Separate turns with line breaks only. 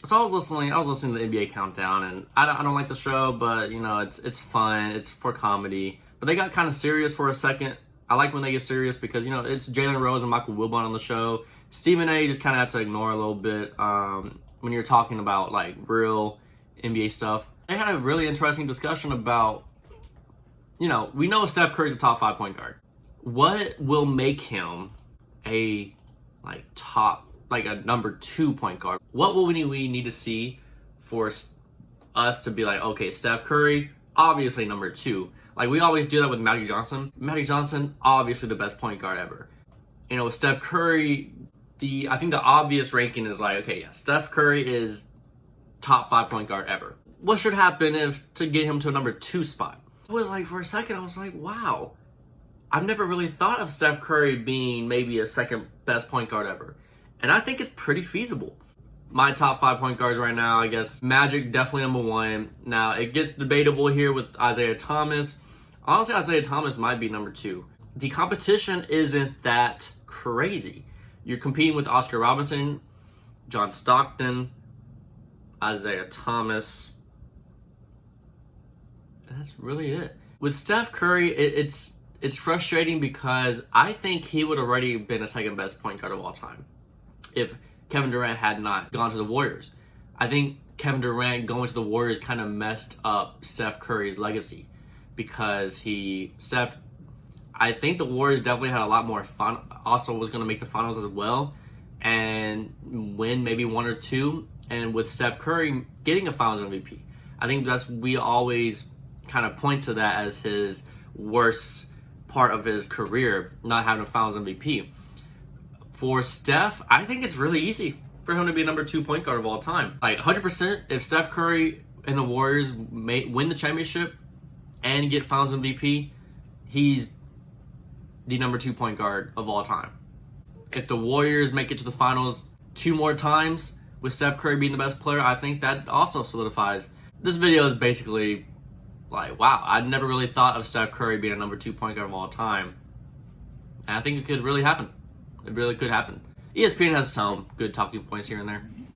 So I was listening to the NBA Countdown, and I don't like the show, but you know, it's fun, it's for comedy. But they got kind of serious for a second. I like when they get serious because, you know, it's Jalen Rose and Michael Wilbon on the show. Stephen A just kind of have to ignore a little bit when you're talking about like real NBA stuff. They had a really interesting discussion about, you know, we know Steph Curry's a top 5 point guard. What will make him a a number 2 point guard? What will we need to see for us to be like, okay, Steph Curry, obviously number 2. Like, we always do that with Magic Johnson. Magic Johnson, obviously the best point guard ever. You know, with Steph Curry, I think the obvious ranking is like, okay, yeah, Steph Curry is top 5 point guard ever. What should happen to get him to a number 2 spot? I was like, for a second, I was like, wow. I've never really thought of Steph Curry being maybe a second best point guard ever. And I think it's pretty feasible. My top 5 point guards right now, I guess Magic definitely number 1. Now, it gets debatable here with Isaiah Thomas. Honestly, Isaiah Thomas might be number 2. The competition isn't that crazy. You're competing with Oscar Robertson, John Stockton, Isaiah Thomas. That's really it. With Steph Curry, it's frustrating because I think he would have already been a second best point guard of all time if Kevin Durant had not gone to the Warriors. I think Kevin Durant going to the Warriors kind of messed up Steph Curry's legacy because I think the Warriors definitely had a lot more fun. Also was going to make the finals as well and win maybe 1 or 2. And with Steph Curry getting a finals MVP, I think we always kind of point to that as his worst part of his career, not having a finals MVP. For Steph, I think it's really easy for him to be a number 2 point guard of all time. Like 100%, if Steph Curry and the Warriors win the championship and get finals MVP, he's the number 2 point guard of all time. If the Warriors make it to the finals 2 more times with Steph Curry being the best player, I think that also solidifies. This video is basically like, wow, I'd never really thought of Steph Curry being a number 2 point guard of all time. And I think it could really happen. It really could happen. ESPN has some good talking points here and there.